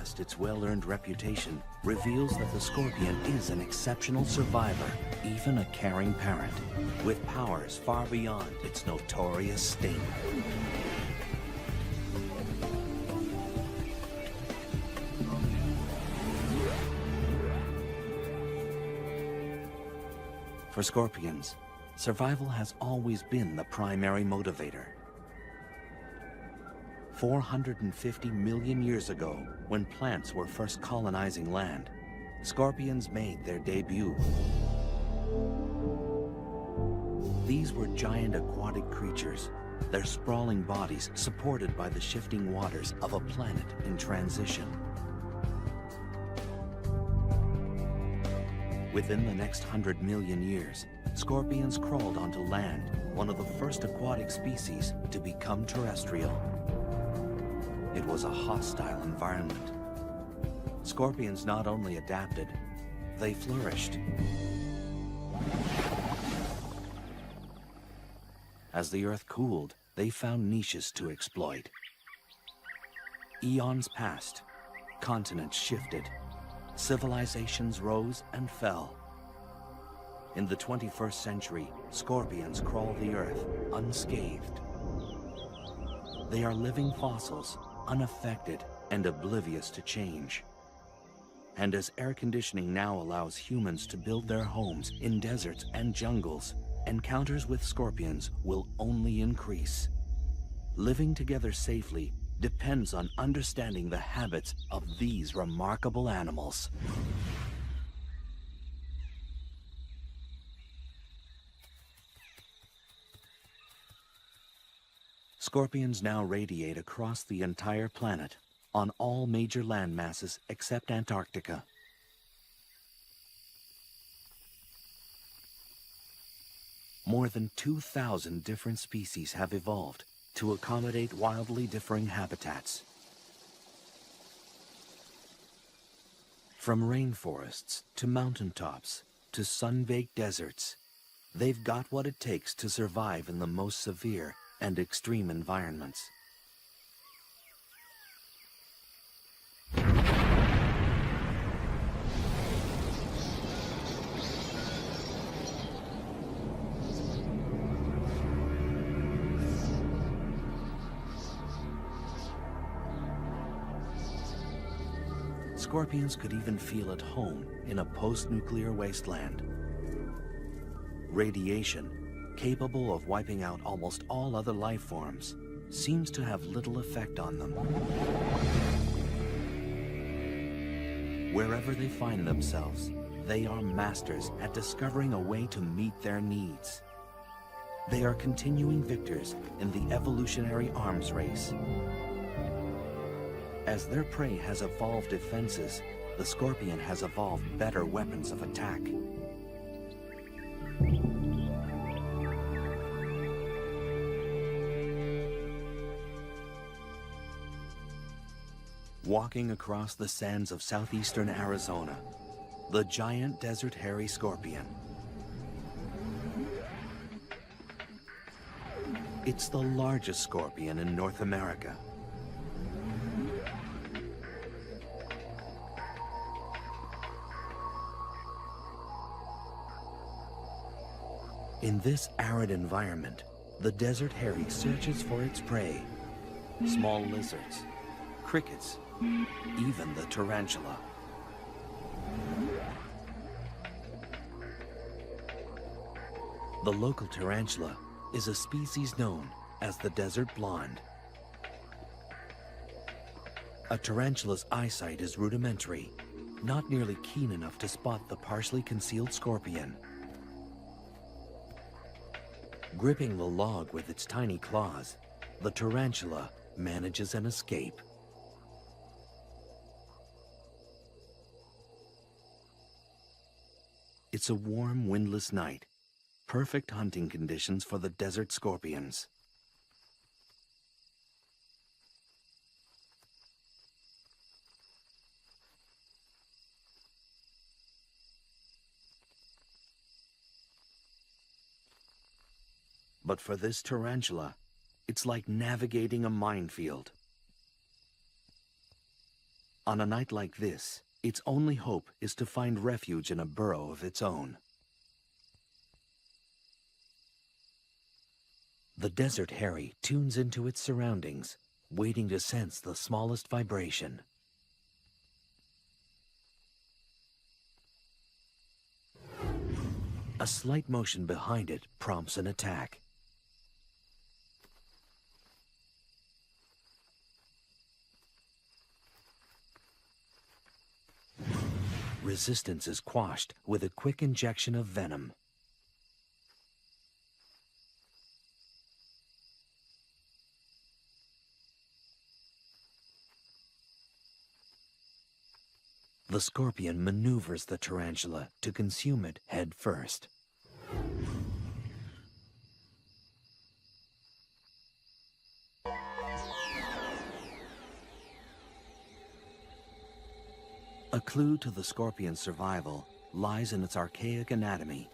contrast, its well-earned reputation reveals that the scorpion is an exceptional survivor, even a caring parent, with powers far beyond its notorious sting. For scorpions, survival has always been the primary motivator. 450 million years ago, when plants were first colonizing land, scorpions made their debut. These were giant aquatic creatures, their sprawling bodies supported by the shifting waters of a planet in transition. Within the next 100 million years, scorpions crawled onto land, one of the first aquatic species to become terrestrial. It was a hostile environment. Scorpions not only adapted, they flourished. As the Earth cooled, they found niches to exploit. Eons passed, continents shifted, civilizations rose and fell. In the 21st century, scorpions crawl the Earth unscathed. They are living fossils, unaffected and oblivious to change. And as air conditioning now allows humans to build their homes in deserts and jungles, encounters with scorpions will only increase. Living together safely depends on understanding the habits of these remarkable animals. Scorpions now radiate across the entire planet, on all major land masses except Antarctica. More than 2,000 different species have evolved to accommodate wildly differing habitats. From rainforests to mountaintops to sun-baked deserts, they've got what it takes to survive in the most severe and extreme environments. Scorpions could even feel at home in a post-nuclear wasteland. Radiation, capable of wiping out almost all other life forms, seems to have little effect on them. Wherever they find themselves, they are masters at discovering a way to meet their needs. They are continuing victors in the evolutionary arms race. As their prey has evolved defenses, the scorpion has evolved better weapons of attack. Walking across the sands of southeastern Arizona, the giant desert hairy scorpion. It's the largest scorpion in North America. In this arid environment, the desert hairy searches for its prey, small lizards, crickets, even the tarantula. The local tarantula is a species known as the desert blonde. A tarantula's eyesight is rudimentary, not nearly keen enough to spot the partially concealed scorpion. Gripping the log with its tiny claws, the tarantula manages an escape. It's a warm, windless night, perfect hunting conditions for the desert scorpions. But for this tarantula, it's like navigating a minefield. On a night like this, its only hope is to find refuge in a burrow of its own. The desert hairy tunes into its surroundings, waiting to sense the smallest vibration. A slight motion behind it prompts an attack. Resistance is quashed with a quick injection of venom. The scorpion maneuvers the tarantula to consume it head first. A clue to the scorpion's survival lies in its archaic anatomy.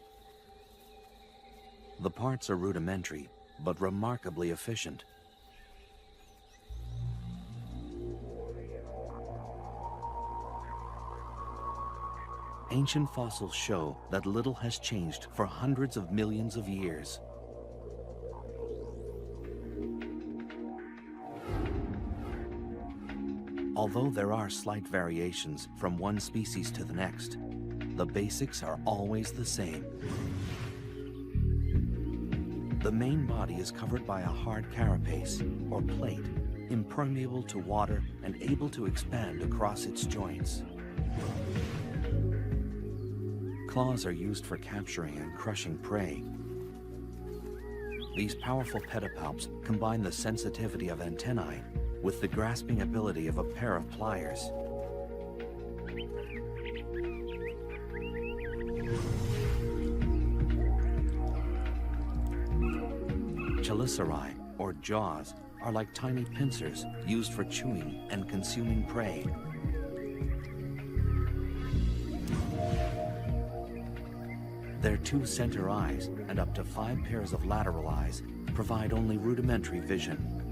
The parts are rudimentary, but remarkably efficient. Ancient fossils show that little has changed for hundreds of millions of years. Although there are slight variations from one species to the next, the basics are always the same. The main body is covered by a hard carapace, or plate, impermeable to water and able to expand across its joints. Claws are used for capturing and crushing prey. These powerful pedipalps combine the sensitivity of antennae with the grasping ability of a pair of pliers. Chelicerae, or jaws, are like tiny pincers used for chewing and consuming prey. Their 2 center eyes and up to 5 pairs of lateral eyes provide only rudimentary vision.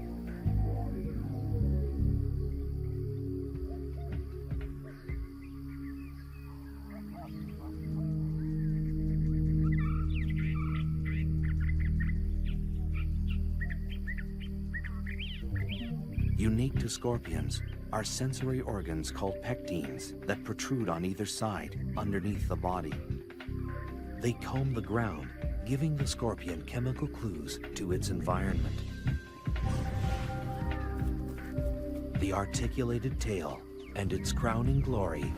Unique to scorpions are sensory organs called pectines that protrude on either side, underneath the body. They comb the ground, giving the scorpion chemical clues to its environment. The articulated tail and its crowning glory,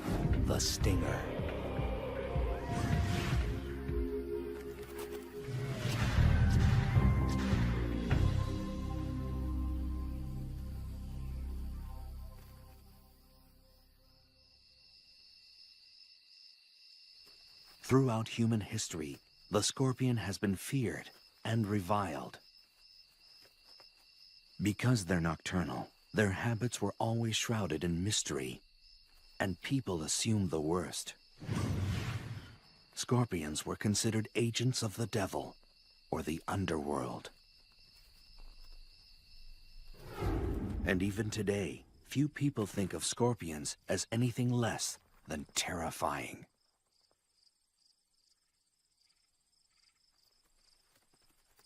the stinger. Throughout human history, the scorpion has been feared and reviled. Because they're nocturnal, their habits were always shrouded in mystery, and people assumed the worst. Scorpions were considered agents of the devil, or the underworld. And even today, few people think of scorpions as anything less than terrifying.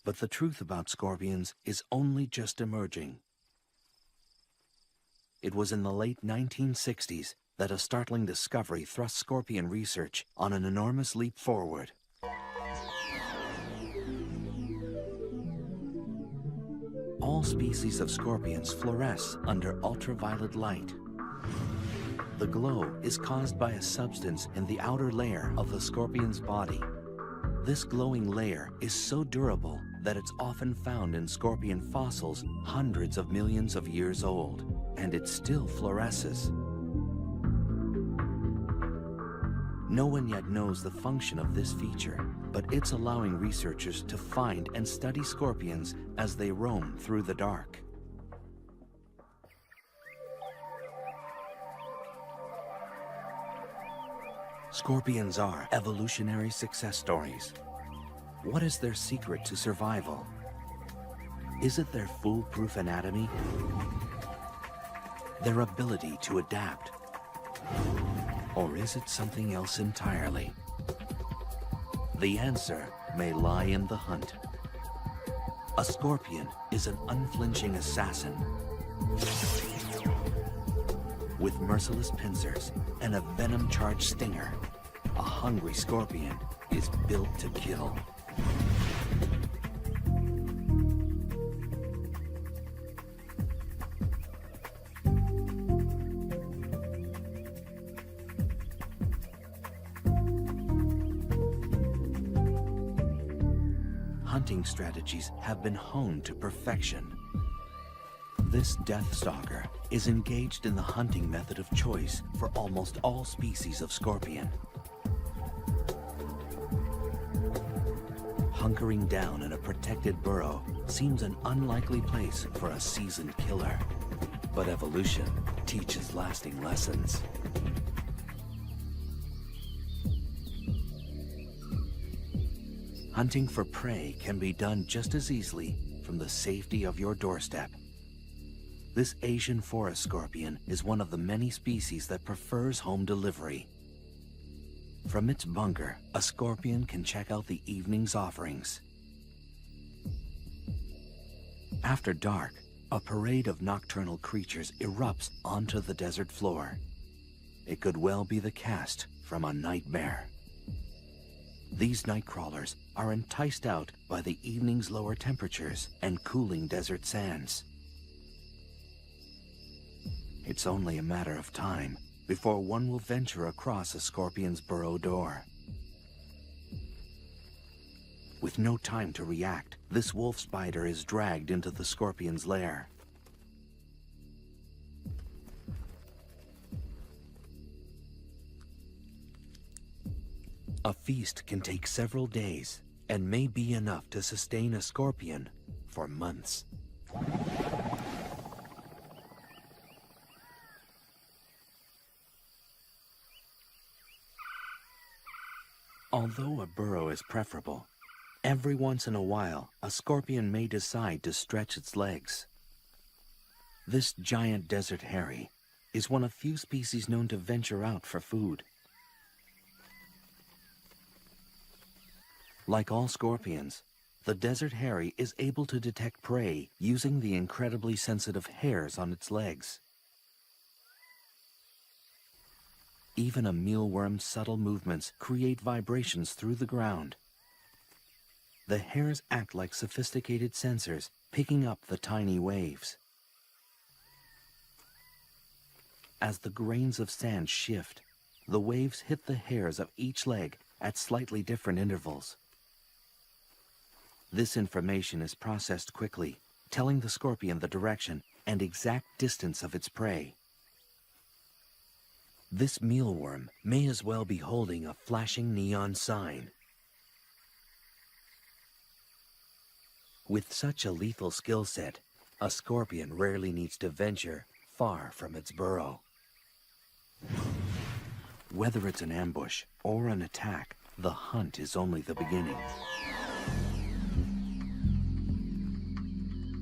But the truth about scorpions is only just emerging. It was in the late 1960s that a startling discovery thrust scorpion research on an enormous leap forward. All species of scorpions fluoresce under ultraviolet light. The glow is caused by a substance in the outer layer of the scorpion's body. This glowing layer is so durable that it's often found in scorpion fossils hundreds of millions of years old, and it still fluoresces. No one yet knows the function of this feature, but it's allowing researchers to find and study scorpions as they roam through the dark. Scorpions are evolutionary success stories. What is their secret to survival? Is it their foolproof anatomy? Their ability to adapt? Or is it something else entirely? The answer may lie in the hunt. A scorpion is an unflinching assassin with merciless pincers and a venom-charged stinger. A hungry scorpion is built to kill. Hunting strategies have been honed to perfection. This death stalker is engaged in the hunting method of choice for almost all species of scorpion. Hunkering down in a protected burrow seems an unlikely place for a seasoned killer, but evolution teaches lasting lessons. Hunting for prey can be done just as easily from the safety of your doorstep. This Asian forest scorpion is one of the many species that prefers home delivery. From its bunker, a scorpion can check out the evening's offerings. After dark, a parade of nocturnal creatures erupts onto the desert floor. It could well be the cast from a nightmare. These night crawlers are enticed out by the evening's lower temperatures and cooling desert sands. It's only a matter of time before one will venture across a scorpion's burrow door. With no time to react, this wolf spider is dragged into the scorpion's lair. A feast can take several days and may be enough to sustain a scorpion for months. Although a burrow is preferable, every once in a while a scorpion may decide to stretch its legs. This giant desert hairy is one of few species known to venture out for food. Like all scorpions, the desert hairy is able to detect prey using the incredibly sensitive hairs on its legs. Even a mealworm's subtle movements create vibrations through the ground. The hairs act like sophisticated sensors, picking up the tiny waves. As the grains of sand shift, the waves hit the hairs of each leg at slightly different intervals. This information is processed quickly, telling the scorpion the direction and exact distance of its prey. This mealworm may as well be holding a flashing neon sign. With such a lethal skill set, a scorpion rarely needs to venture far from its burrow. Whether it's an ambush or an attack, the hunt is only the beginning.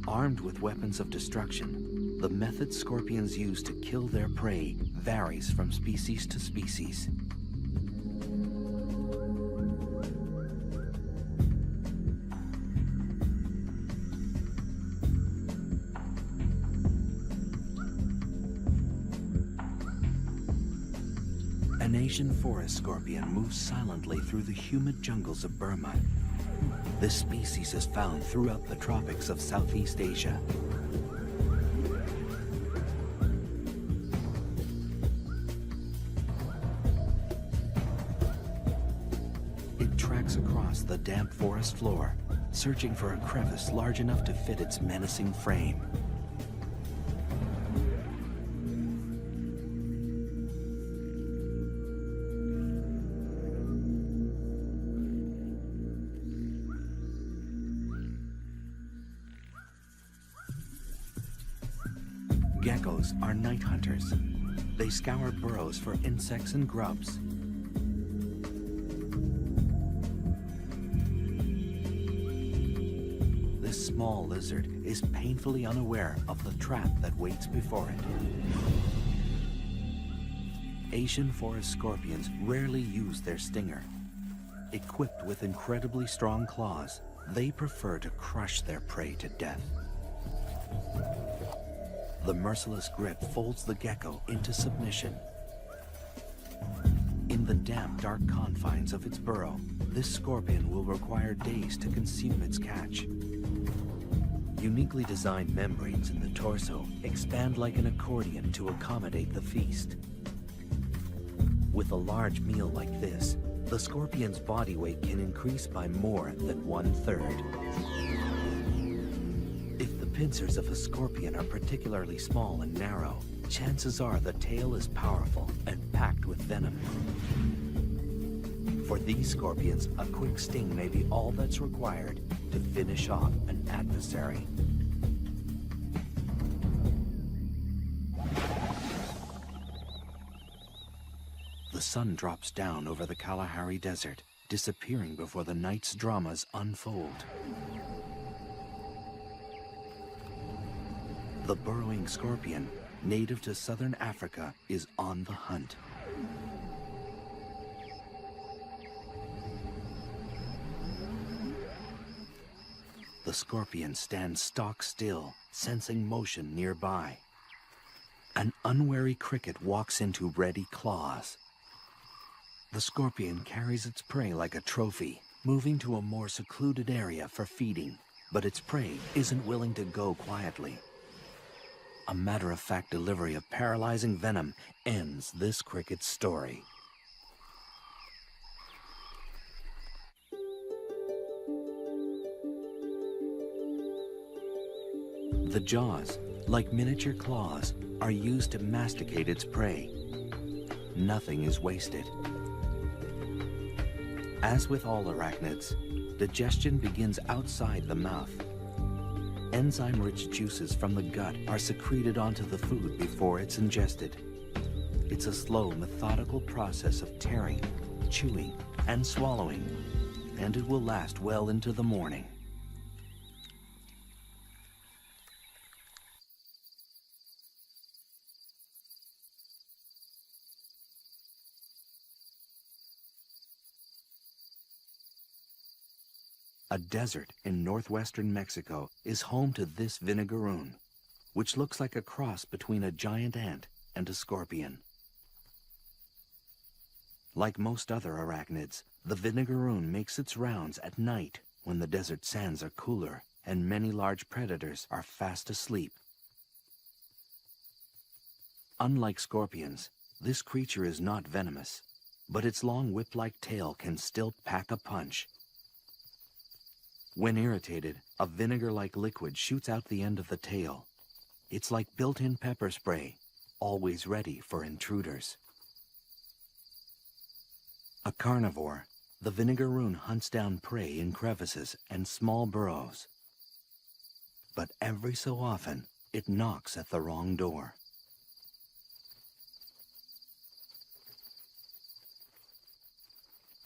Armed with weapons of destruction, the method scorpions use to kill their prey varies from species to species. An Asian forest scorpion moves silently through the humid jungles of Burma. This species is found throughout the tropics of Southeast Asia. It tracks across the damp forest floor, searching for a crevice large enough to fit its menacing frame. Geckos are night hunters. They scour burrows for insects and grubs. This small lizard is painfully unaware of the trap that waits before it. Asian forest scorpions rarely use their stinger. Equipped with incredibly strong claws, they prefer to crush their prey to death. The merciless grip folds the gecko into submission. In the damp, dark confines of its burrow, this scorpion will require days to consume its catch. Uniquely designed membranes in the torso expand like an accordion to accommodate the feast. With a large meal like this, the scorpion's body weight can increase by more than 1/3. If the pincers of a scorpion are particularly small and narrow, chances are the tail is powerful and packed with venom. For these scorpions, a quick sting may be all that's required to finish off an adversary. The sun drops down over the Kalahari Desert, disappearing before the night's dramas unfold. The burrowing scorpion, native to southern Africa, is on the hunt. The scorpion stands stock still, sensing motion nearby. An unwary cricket walks into ready claws. The scorpion carries its prey like a trophy, moving to a more secluded area for feeding, but its prey isn't willing to go quietly. A matter-of-fact delivery of paralyzing venom ends this cricket's story. The jaws, like miniature claws, are used to masticate its prey. Nothing is wasted. As with all arachnids, digestion begins outside the mouth. Enzyme-rich juices from the gut are secreted onto the food before it's ingested. It's a slow, methodical process of tearing, chewing, and swallowing, and it will last well into the morning. A desert in northwestern Mexico is home to this vinegaroon, which looks like a cross between a giant ant and a scorpion. Like most other arachnids, the vinegaroon makes its rounds at night when the desert sands are cooler and many large predators are fast asleep. Unlike scorpions, this creature is not venomous, but its long whip-like tail can still pack a punch. When irritated, a vinegar-like liquid shoots out the end of the tail. It's like built-in pepper spray, always ready for intruders. A carnivore, the vinegaroon hunts down prey in crevices and small burrows. But every so often, it knocks at the wrong door.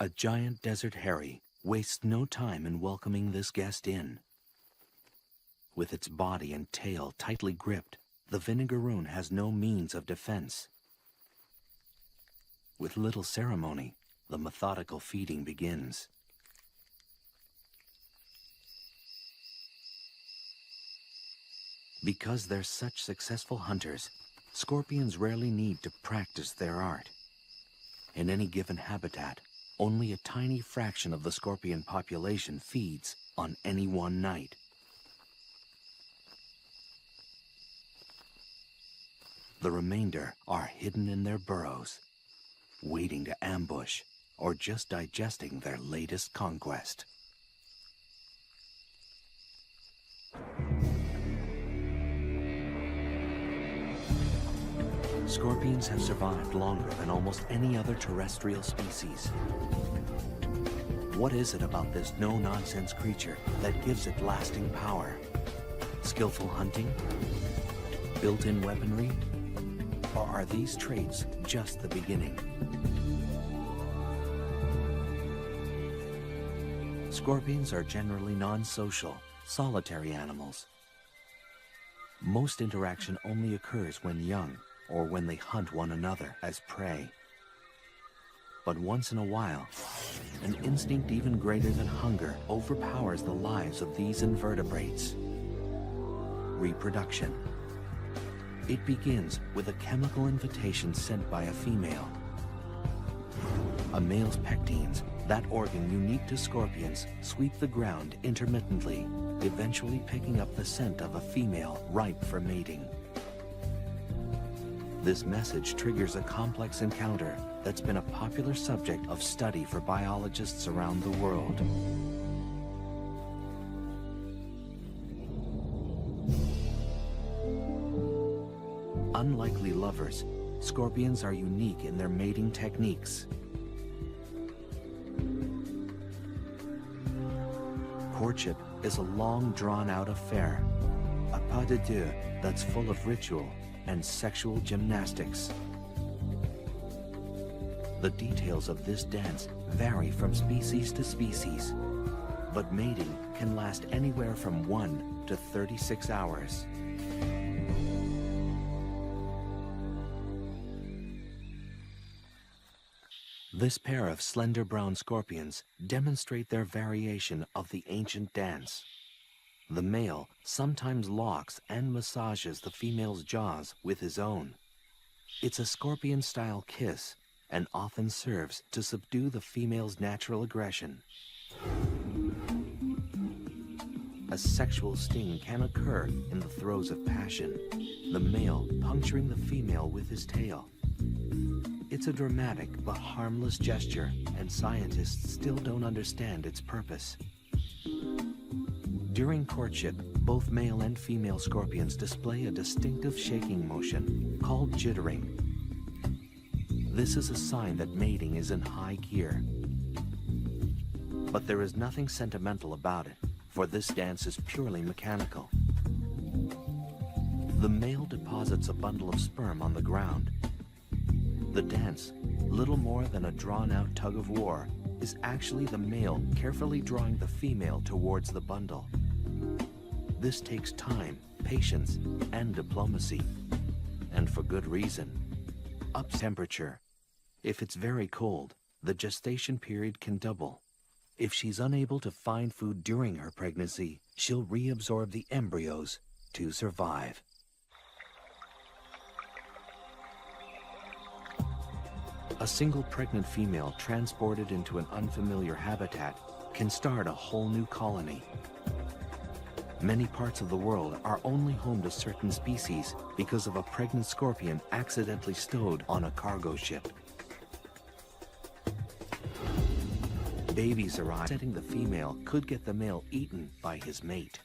A giant desert hairy wastes no time in welcoming this guest in. With its body and tail tightly gripped, the vinegaroon has no means of defense. With little ceremony, the methodical feeding begins. Because they're such successful hunters, scorpions rarely need to practice their art. In any given habitat, only a tiny fraction of the scorpion population feeds on any one night. The remainder are hidden in their burrows, waiting to ambush or just digesting their latest conquest. Scorpions have survived longer than almost any other terrestrial species. What is it about this no-nonsense creature that gives it lasting power? Skillful hunting? Built-in weaponry? Or are these traits just the beginning? Scorpions are generally non-social, solitary animals. Most interaction only occurs when young, or when they hunt one another as prey. But once in a while, an instinct even greater than hunger overpowers the lives of these invertebrates. Reproduction. It begins with a chemical invitation sent by a female. A male's pectines, that organ unique to scorpions, sweep the ground intermittently, eventually picking up the scent of a female ripe for mating. This message triggers a complex encounter that's been a popular subject of study for biologists around the world. Unlikely lovers, scorpions are unique in their mating techniques. Courtship is a long, drawn-out affair, a pas de deux that's full of ritual and sexual gymnastics. The details of this dance vary from species to species, but mating can last anywhere from 1 to 36 hours. This pair of slender brown scorpions demonstrate their variation of the ancient dance. The male sometimes locks and massages the female's jaws with his own. It's a scorpion-style kiss and often serves to subdue the female's natural aggression. A sexual sting can occur in the throes of passion, the male puncturing the female with his tail. It's a dramatic but harmless gesture, and scientists still don't understand its purpose. During courtship, both male and female scorpions display a distinctive shaking motion called jittering. This is a sign that mating is in high gear. But there is nothing sentimental about it, for this dance is purely mechanical. The male deposits a bundle of sperm on the ground. The dance, little more than a drawn-out tug-of-war, is actually the male carefully drawing the female towards the bundle. This takes time, patience, and diplomacy. And for good reason. Up temperature. If it's very cold, the gestation period can double. If she's unable to find food during her pregnancy, she'll reabsorb the embryos to survive. A single pregnant female transported into an unfamiliar habitat can start a whole new colony. Many parts of the world are only home to certain species because of a pregnant scorpion accidentally stowed on a cargo ship. Babies arrive, setting the female could get the male eaten by his mate.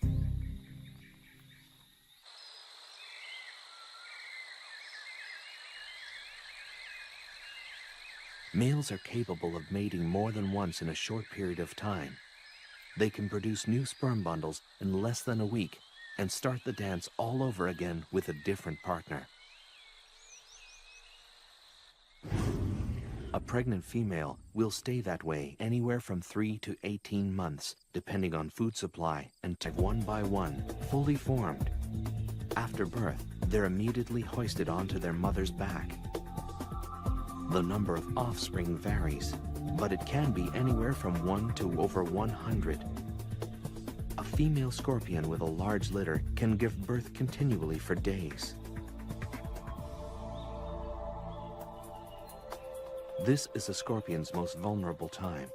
Males are capable of mating more than once in a short period of time. They can produce new sperm bundles in less than a week and start the dance all over again with a different partner. A pregnant female will stay that way anywhere from 3 to 18 months, depending on food supply, and one by one, fully formed. After birth, they're immediately hoisted onto their mother's back. The number of offspring varies, but it can be anywhere from 1 to over 100. A female scorpion with a large litter can give birth continually for days. This is a scorpion's most vulnerable time.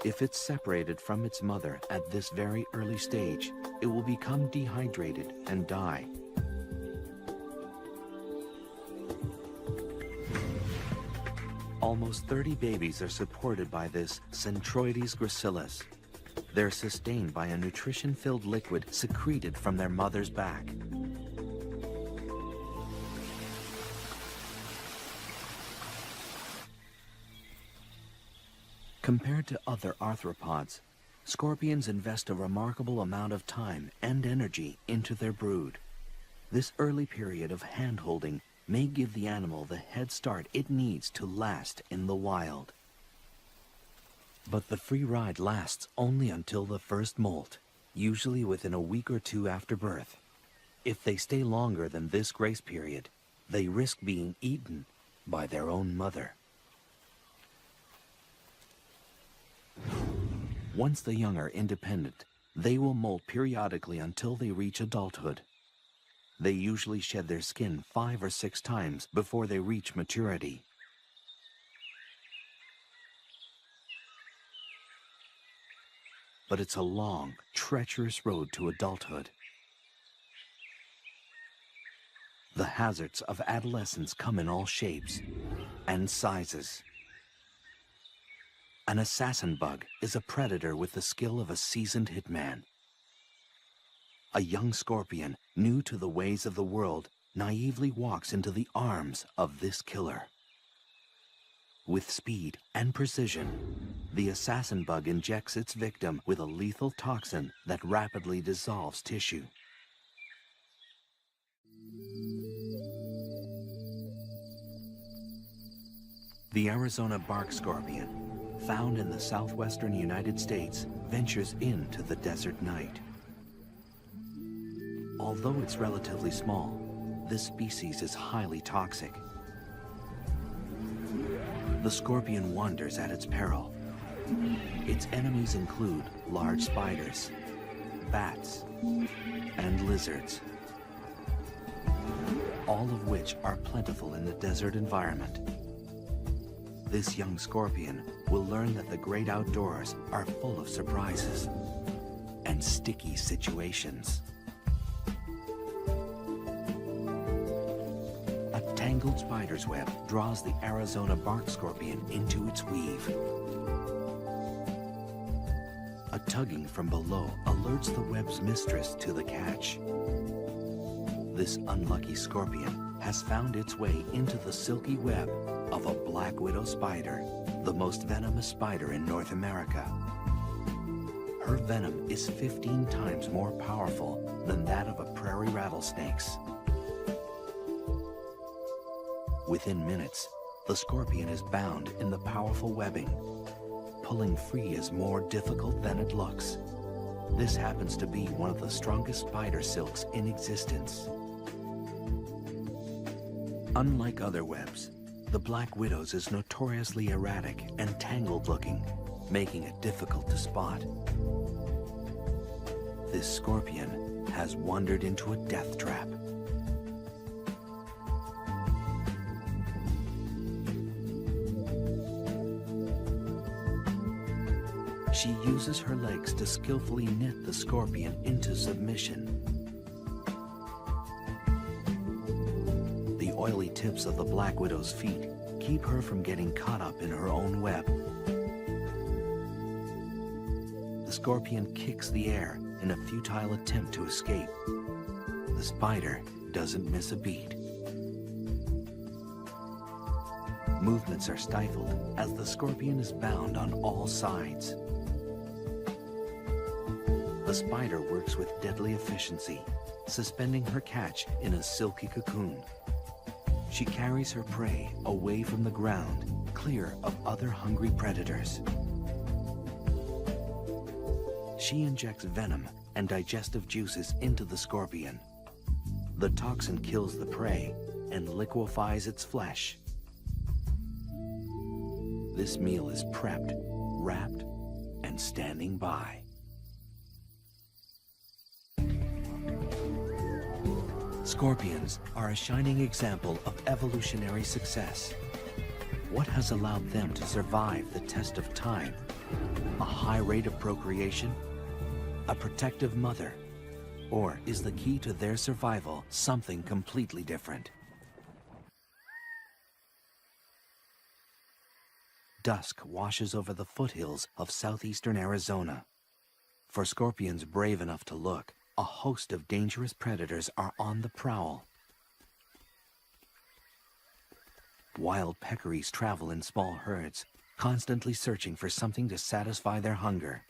If it's separated from its mother at this very early stage, it will become dehydrated and die. Almost 30 babies are supported by this Centroides gracilis. They're sustained by a nutrition-filled liquid secreted from their mother's back. Compared to other arthropods, scorpions invest a remarkable amount of time and energy into their brood. This early period of hand-holding may give the animal the head start it needs to last in the wild. But the free ride lasts only until the first molt, usually within a week or two after birth. If they stay longer than this grace period, they risk being eaten by their own mother. Once the young are independent, they will molt periodically until they reach adulthood. They usually shed their skin 5 or 6 times before they reach maturity. But it's a long, treacherous road to adulthood. The hazards of adolescence come in all shapes and sizes. An assassin bug is a predator with the skill of a seasoned hitman. A young scorpion, new to the ways of the world, naively walks into the arms of this killer. With speed and precision, the assassin bug injects its victim with a lethal toxin that rapidly dissolves tissue. The Arizona bark scorpion, found in the southwestern United States, ventures into the desert night. Although it's relatively small, this species is highly toxic. The scorpion wanders at its peril. Its enemies include large spiders, bats, and lizards, all of which are plentiful in the desert environment. This young scorpion will learn that the great outdoors are full of surprises and sticky situations. A tangled spider's web draws the Arizona bark scorpion into its weave. A tugging from below alerts the web's mistress to the catch. This unlucky scorpion has found its way into the silky web of a black widow spider, the most venomous spider in North America. Her venom is 15 times more powerful than that of a prairie rattlesnake's. Within minutes, the scorpion is bound in the powerful webbing. Pulling free is more difficult than it looks. This happens to be one of the strongest spider silks in existence. Unlike other webs, the black widow's is notoriously erratic and tangled-looking, making it difficult to spot. This scorpion has wandered into a death trap. She uses her legs to skillfully knit the scorpion into submission. The oily tips of the black widow's feet keep her from getting caught up in her own web. The scorpion kicks the air in a futile attempt to escape. The spider doesn't miss a beat. Movements are stifled as the scorpion is bound on all sides. The spider works with deadly efficiency, suspending her catch in a silky cocoon. She carries her prey away from the ground, clear of other hungry predators. She injects venom and digestive juices into the scorpion. The toxin kills the prey and liquefies its flesh. This meal is prepped, wrapped, and standing by. Scorpions are a shining example of evolutionary success. What has allowed them to survive the test of time? A high rate of procreation? A protective mother? Or is the key to their survival something completely different? Dusk washes over the foothills of southeastern Arizona. For scorpions brave enough to look, a host of dangerous predators are on the prowl. Wild peccaries travel in small herds, constantly searching for something to satisfy their hunger.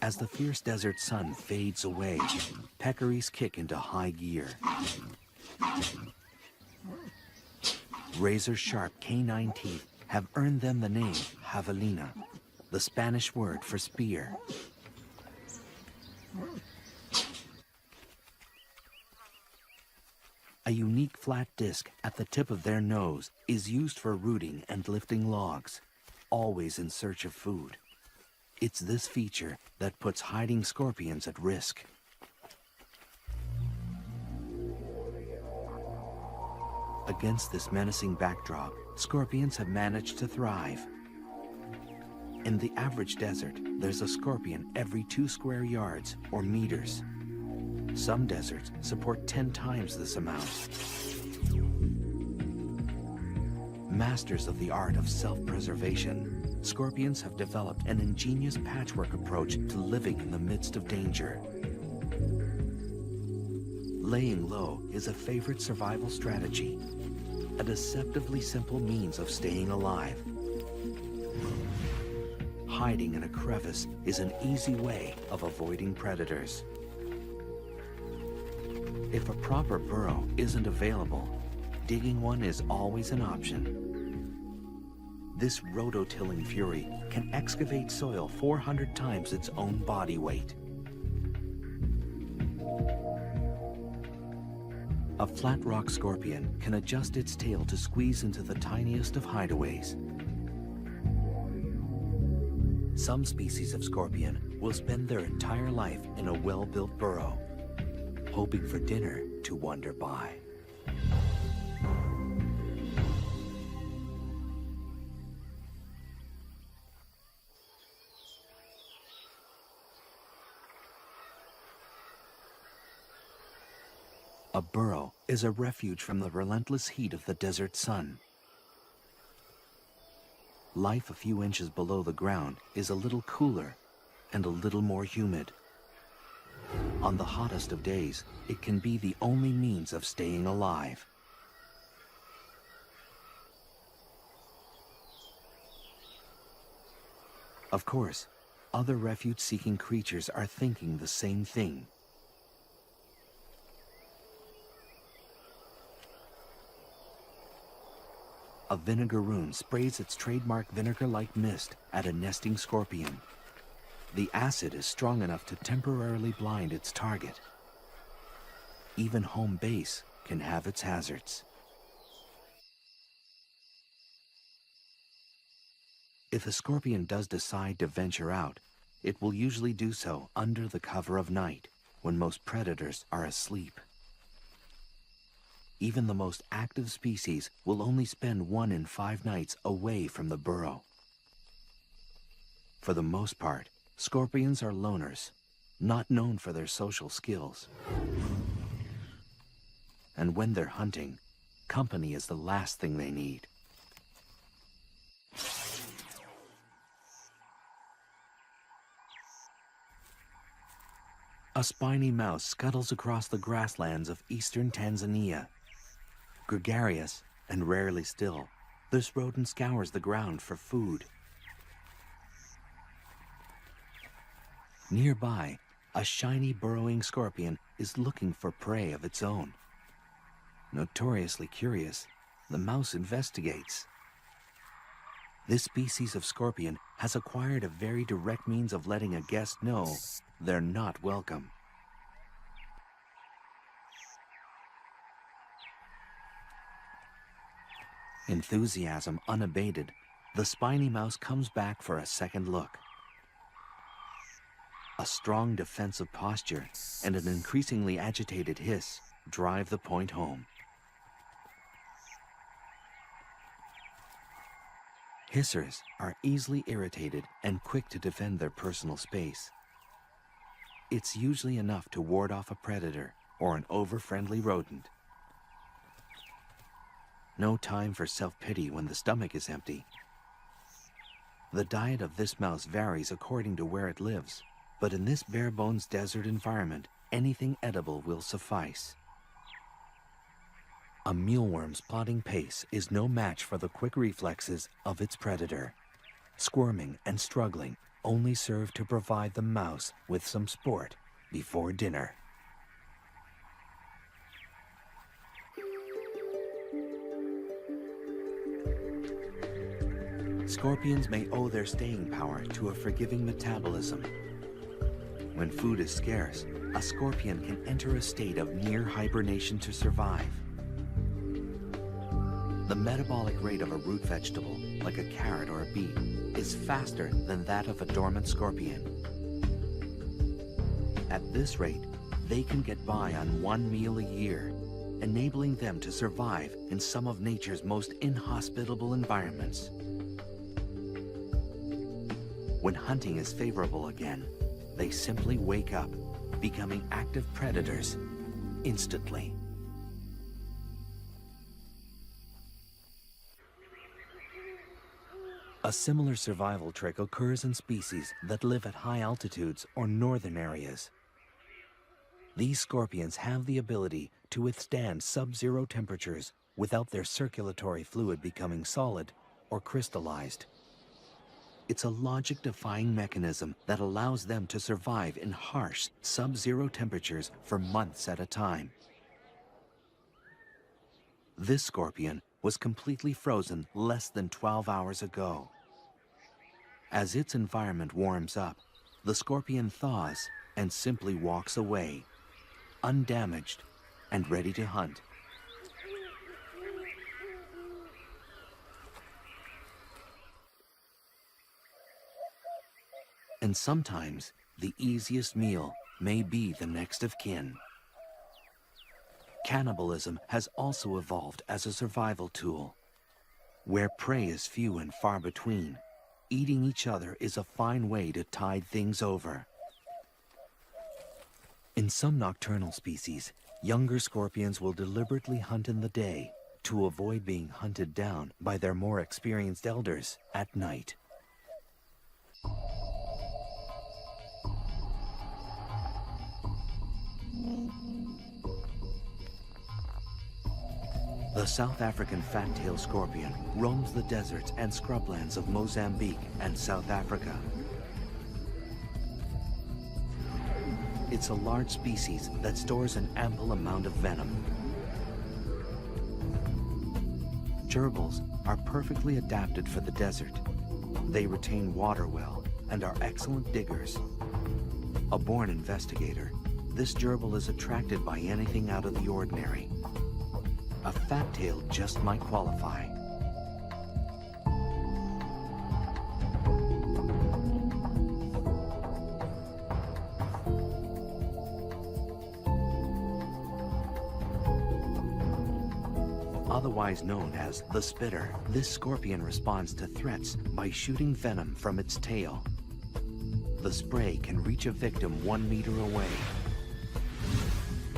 As the fierce desert sun fades away, peccaries kick into high gear. Razor-sharp canine teeth have earned them the name javelina, the Spanish word for spear. A unique flat disc at the tip of their nose is used for rooting and lifting logs, always in search of food. It's this feature that puts hiding scorpions at risk. Against this menacing backdrop, scorpions have managed to thrive. In the average desert, there's a scorpion every 2 square yards or meters. Some deserts support 10 times this amount. Masters of the art of self-preservation, scorpions have developed an ingenious patchwork approach to living in the midst of danger. Laying low is a favorite survival strategy, a deceptively simple means of staying alive. Hiding in a crevice is an easy way of avoiding predators. If a proper burrow isn't available, digging one is always an option. This rototilling fury can excavate soil 400 times its own body weight. A flat rock scorpion can adjust its tail to squeeze into the tiniest of hideaways. Some species of scorpion will spend their entire life in a well-built burrow, hoping for dinner to wander by. A burrow is a refuge from the relentless heat of the desert sun. Life a few inches below the ground is a little cooler and a little more humid. On the hottest of days, it can be the only means of staying alive. Of course, other refuge-seeking creatures are thinking the same thing. A vinegaroon sprays its trademark vinegar-like mist at a nesting scorpion. The acid is strong enough to temporarily blind its target. Even home base can have its hazards. If a scorpion does decide to venture out, it will usually do so under the cover of night, when most predators are asleep. Even the most active species will only spend 1 in 5 nights away from the burrow. For the most part, scorpions are loners, not known for their social skills. And when they're hunting, company is the last thing they need. A spiny mouse scuttles across the grasslands of eastern Tanzania. Gregarious and rarely still, this rodent scours the ground for food. Nearby, a shiny burrowing scorpion is looking for prey of its own. Notoriously curious, the mouse investigates. This species of scorpion has acquired a very direct means of letting a guest know they're not welcome. Enthusiasm unabated, the spiny mouse comes back for a second look. A strong defensive posture and an increasingly agitated hiss drive the point home. Hissers are easily irritated and quick to defend their personal space. It's usually enough to ward off a predator or an over-friendly rodent. No time for self-pity when the stomach is empty. The diet of this mouse varies according to where it lives, but in this bare-bones desert environment, anything edible will suffice. A mealworm's plodding pace is no match for the quick reflexes of its predator. Squirming and struggling only serve to provide the mouse with some sport before dinner. Scorpions may owe their staying power to a forgiving metabolism. When food is scarce, a scorpion can enter a state of near hibernation to survive. The metabolic rate of a root vegetable, like a carrot or a beet, is faster than that of a dormant scorpion. At this rate, they can get by on one meal a year, enabling them to survive in some of nature's most inhospitable environments. When hunting is favorable again, they simply wake up, becoming active predators instantly. A similar survival trick occurs in species that live at high altitudes or northern areas. These scorpions have the ability to withstand sub-zero temperatures without their circulatory fluid becoming solid or crystallized. It's a logic-defying mechanism that allows them to survive in harsh sub-zero temperatures for months at a time. This scorpion was completely frozen less than 12 hours ago. As its environment warms up, the scorpion thaws and simply walks away, undamaged and ready to hunt. And sometimes, the easiest meal may be the next of kin. Cannibalism has also evolved as a survival tool. Where prey is few and far between, eating each other is a fine way to tide things over. In some nocturnal species, younger scorpions will deliberately hunt in the day to avoid being hunted down by their more experienced elders at night. The South African fat-tailed scorpion roams the deserts and scrublands of Mozambique and South Africa. It's a large species that stores an ample amount of venom. Gerbils are perfectly adapted for the desert. They retain water well and are excellent diggers. A born investigator, this gerbil is attracted by anything out of the ordinary. A fat tail just might qualify. Otherwise known as the spitter, this scorpion responds to threats by shooting venom from its tail. The spray can reach a victim 1 meter away.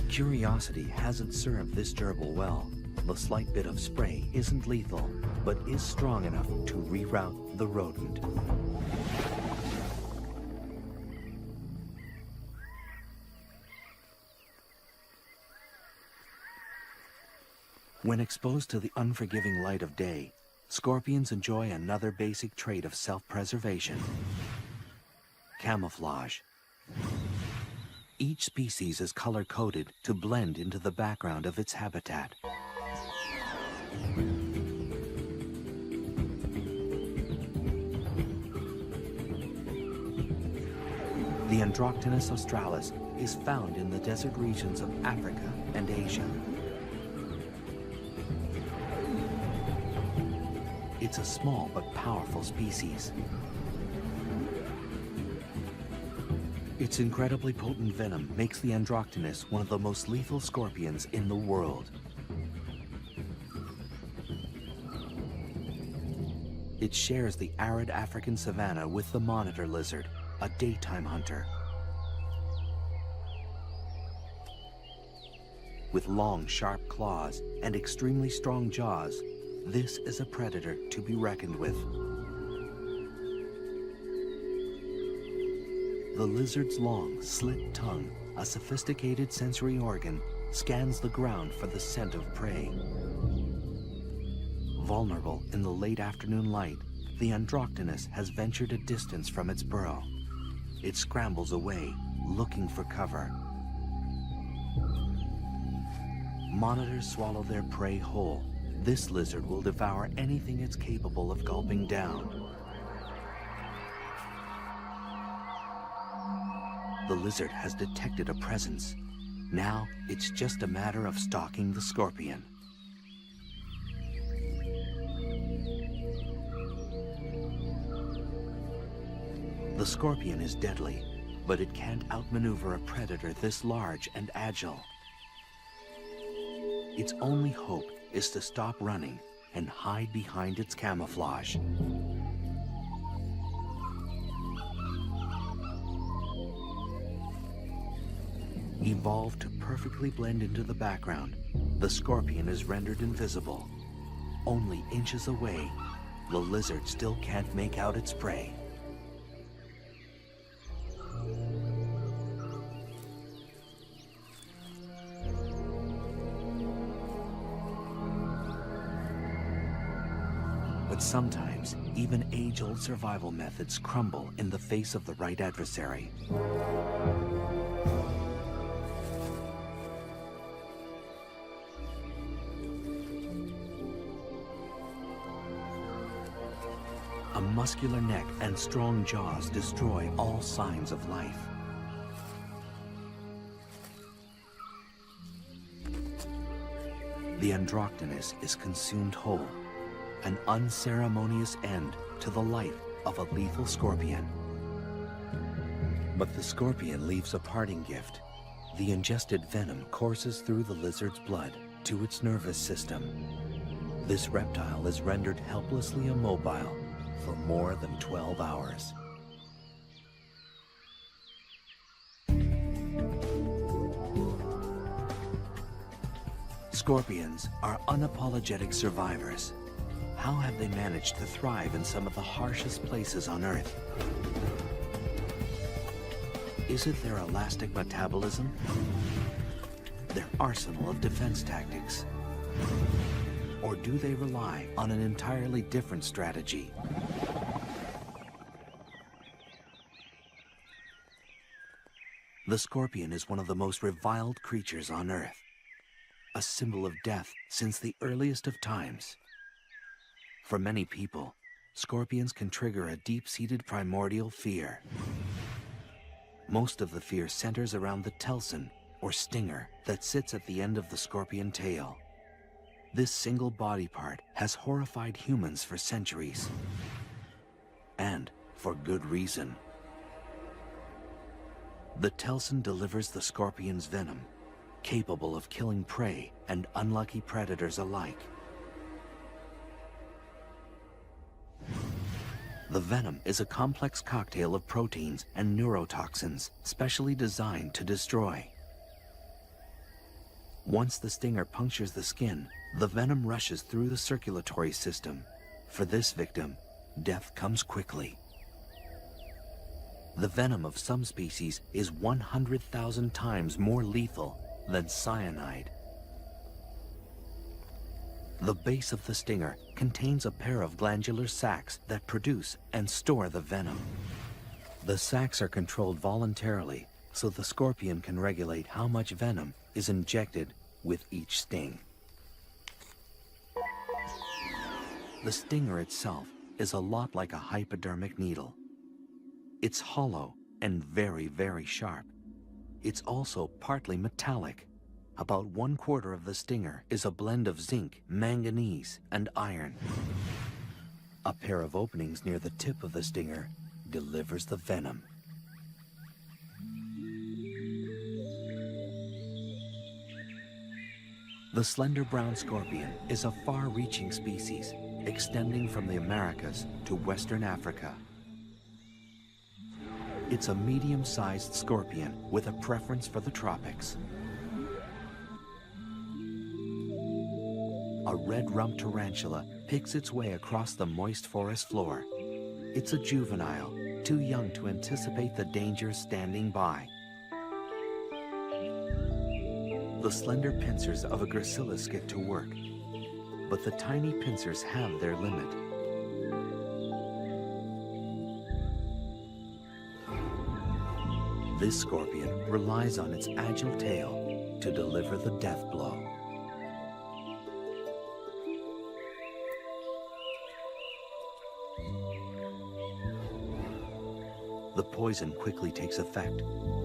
Curiosity hasn't served this gerbil well. The slight bit of spray isn't lethal, but is strong enough to reroute the rodent. When exposed to the unforgiving light of day, scorpions enjoy another basic trait of self-preservation: camouflage. Each species is color-coded to blend into the background of its habitat. The Androctonus australis is found in the desert regions of Africa and Asia. It's a small but powerful species. Its incredibly potent venom makes the Androctonus one of the most lethal scorpions in the world. It shares the arid African savanna with the monitor lizard, a daytime hunter. With long, sharp claws and extremely strong jaws, this is a predator to be reckoned with. The lizard's long, slit tongue, a sophisticated sensory organ, scans the ground for the scent of prey. Vulnerable in the late afternoon light, the Androctonus has ventured a distance from its burrow. It scrambles away, looking for cover. Monitors swallow their prey whole. This lizard will devour anything it's capable of gulping down. The lizard has detected a presence. Now, it's just a matter of stalking the scorpion. The scorpion is deadly, but it can't outmaneuver a predator this large and agile. Its only hope is to stop running and hide behind its camouflage. Evolved to perfectly blend into the background, the scorpion is rendered invisible. Only inches away, the lizard still can't make out its prey. But sometimes, even age-old survival methods crumble in the face of the right adversary. A muscular neck and strong jaws destroy all signs of life. The Androctonus is consumed whole, an unceremonious end to the life of a lethal scorpion. But the scorpion leaves a parting gift. The ingested venom courses through the lizard's blood to its nervous system. This reptile is rendered helplessly immobile for more than 12 hours. Scorpions are unapologetic survivors. How have they managed to thrive in some of the harshest places on Earth? Is it their elastic metabolism? Their arsenal of defense tactics? Or do they rely on an entirely different strategy? The scorpion is one of the most reviled creatures on Earth, a symbol of death since the earliest of times. For many people, scorpions can trigger a deep-seated primordial fear. Most of the fear centers around the telson, or stinger, that sits at the end of the scorpion tail. This single body part has horrified humans for centuries. And for good reason. The telson delivers the scorpion's venom, capable of killing prey and unlucky predators alike. The venom is a complex cocktail of proteins and neurotoxins specially designed to destroy. Once the stinger punctures the skin, the venom rushes through the circulatory system. For this victim, death comes quickly. The venom of some species is 100,000 times more lethal than cyanide. The base of the stinger contains a pair of glandular sacs that produce and store the venom. The sacs are controlled voluntarily, so the scorpion can regulate how much venom is injected with each sting. The stinger itself is a lot like a hypodermic needle. It's hollow and very, very sharp. It's also partly metallic. About 1/4 of the stinger is a blend of zinc, manganese, and iron. A pair of openings near the tip of the stinger delivers the venom. The slender brown scorpion is a far-reaching species, extending from the Americas to Western Africa. It's a medium-sized scorpion with a preference for the tropics. A red-rumped tarantula picks its way across the moist forest floor. It's a juvenile, too young to anticipate the dangers standing by. The slender pincers of a gracilis get to work, but the tiny pincers have their limit. This scorpion relies on its agile tail to deliver the death blow. The poison quickly takes effect,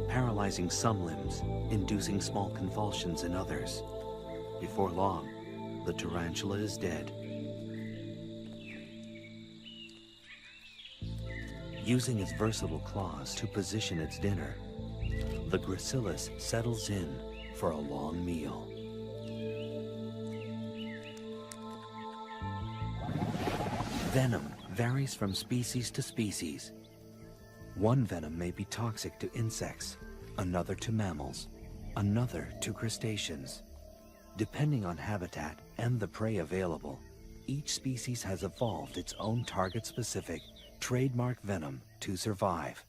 paralyzing some limbs, inducing small convulsions in others. Before long, the tarantula is dead. Using its versatile claws to position its dinner, the gracilis settles in for a long meal. Venom varies from species to species. One venom may be toxic to insects, another to mammals, another to crustaceans. Depending on habitat and the prey available, each species has evolved its own target-specific, trademark venom to survive.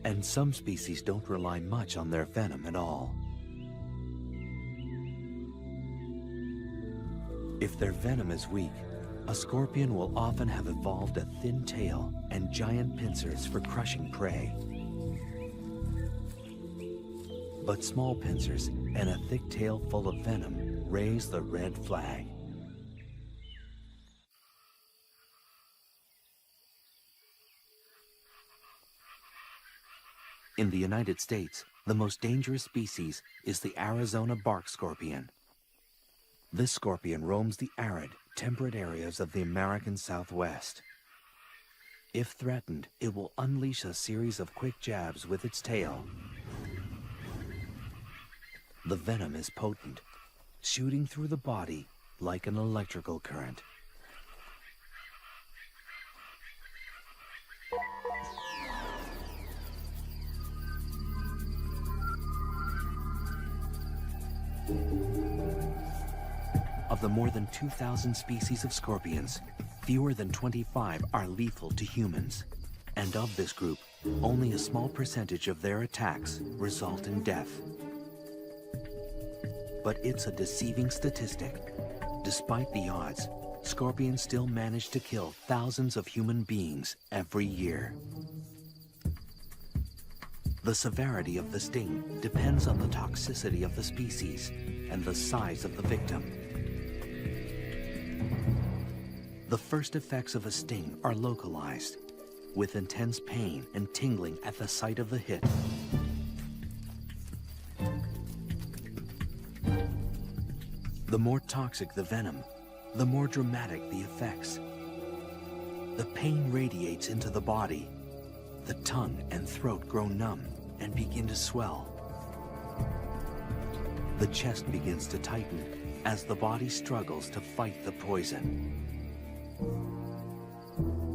And some species don't rely much on their venom at all. If their venom is weak, a scorpion will often have evolved a thin tail and giant pincers for crushing prey. But small pincers and a thick tail full of venom raise the red flag. In the United States, the most dangerous species is the Arizona bark scorpion. This scorpion roams the arid, temperate areas of the American Southwest. If threatened, it will unleash a series of quick jabs with its tail. The venom is potent, shooting through the body like an electrical current. Of the more than 2,000 species of scorpions, fewer than 25 are lethal to humans. And of this group, only a small percentage of their attacks result in death. But it's a deceiving statistic. Despite the odds, scorpions still manage to kill thousands of human beings every year. The severity of the sting depends on the toxicity of the species and the size of the victim. The first effects of a sting are localized, with intense pain and tingling at the site of the hit. The more toxic the venom, the more dramatic the effects. The pain radiates into the body. The tongue and throat grow numb and begin to swell. The chest begins to tighten as the body struggles to fight the poison.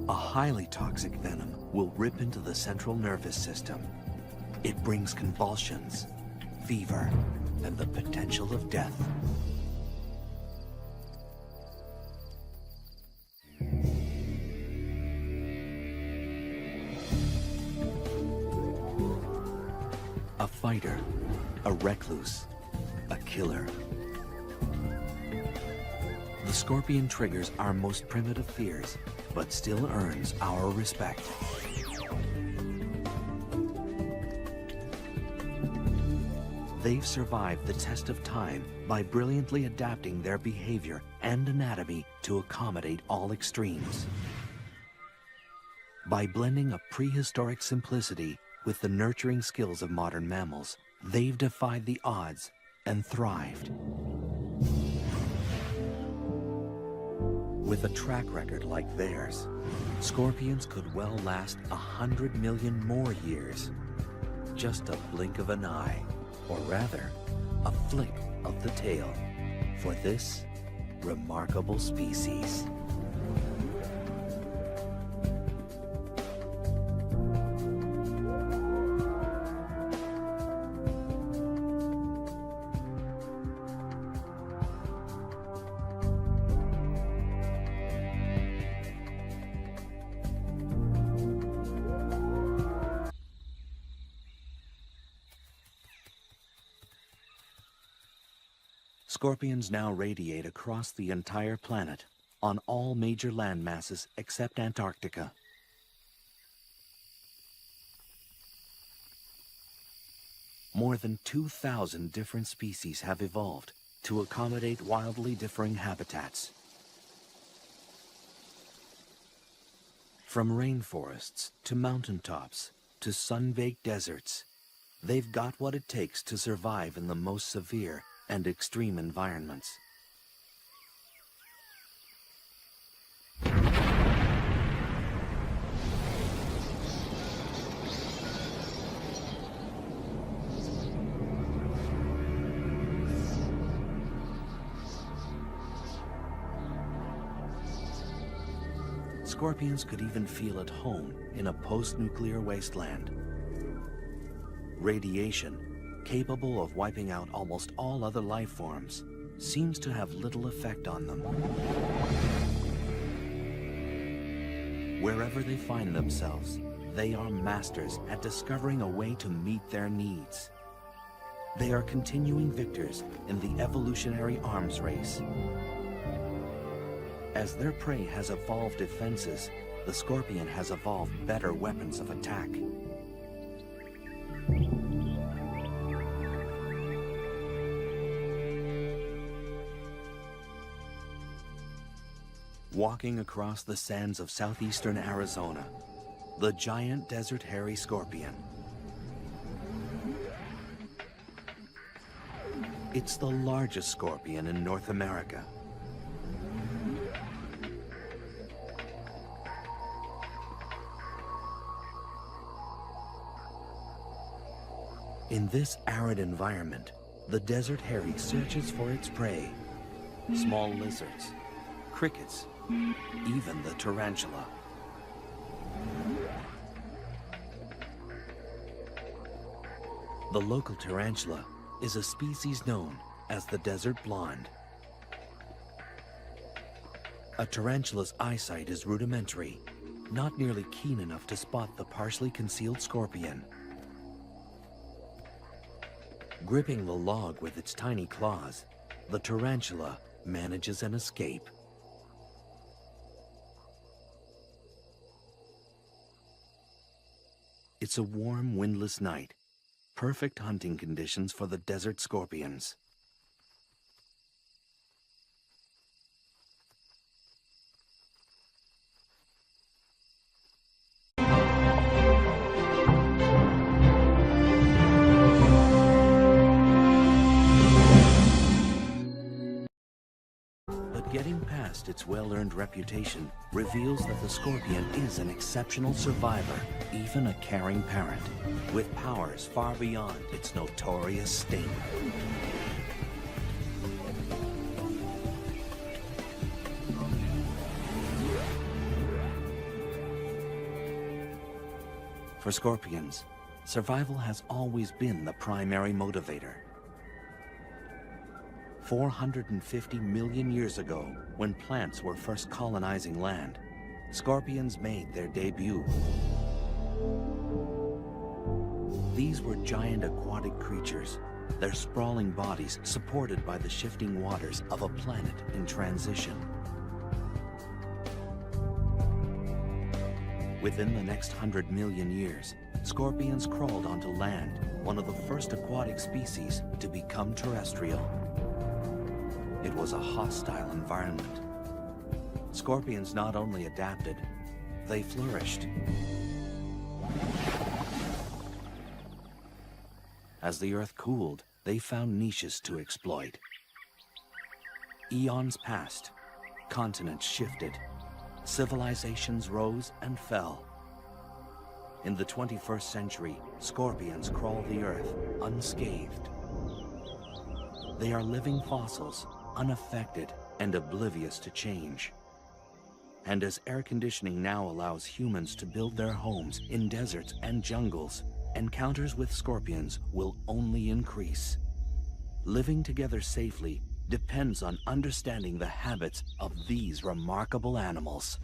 A highly toxic venom will rip into the central nervous system. It brings convulsions, fever, and the potential of death. A fighter, a recluse, a killer. The scorpion triggers our most primitive fears, but still earns our respect. They've survived the test of time by brilliantly adapting their behavior and anatomy to accommodate all extremes. By blending a prehistoric simplicity with the nurturing skills of modern mammals, they've defied the odds and thrived. With a track record like theirs, scorpions could well last 100 million more years. Just a blink of an eye, or rather, a flick of the tail, for this remarkable species. Scorpions now radiate across the entire planet, on all major land masses except Antarctica. More than 2,000 different species have evolved to accommodate wildly differing habitats. From rainforests to mountaintops to sun-baked deserts, they've got what it takes to survive in the most severe and extreme environments. scorpions could even feel at home in a post-nuclear wasteland. Radiation, capable of wiping out almost all other life forms, seems to have little effect on them. Wherever they find themselves, they are masters at discovering a way to meet their needs. They are continuing victors in the evolutionary arms race. As their prey has evolved defenses, the scorpion has evolved better weapons of attack. Walking across the sands of southeastern Arizona, the giant desert hairy scorpion. It's the largest scorpion in North America. In this arid environment, the desert hairy searches for its prey, small lizards, crickets, even the tarantula. The local tarantula is a species known as the desert blonde. A tarantula's eyesight is rudimentary, not nearly keen enough to spot the partially concealed scorpion. Gripping the log with its tiny claws, the tarantula manages an escape. It's a warm, windless night, perfect hunting conditions for the desert scorpions. Getting past its well-earned reputation reveals that the scorpion is an exceptional survivor, even a caring parent, with powers far beyond its notorious sting. For scorpions, survival has always been the primary motivator. 450 million years ago, when plants were first colonizing land, scorpions made their debut. These were giant aquatic creatures, their sprawling bodies supported by the shifting waters of a planet in transition. Within the next 100 million years, scorpions crawled onto land, one of the first aquatic species to become terrestrial. It was a hostile environment. Scorpions not only adapted, they flourished. As the Earth cooled, they found niches to exploit. Eons passed, continents shifted, civilizations rose and fell. In the 21st century, scorpions crawl the Earth unscathed. They are living fossils, unaffected and oblivious to change. And as air conditioning now allows humans to build their homes in deserts and jungles, encounters with scorpions will only increase. Living together safely depends on understanding the habits of these remarkable animals.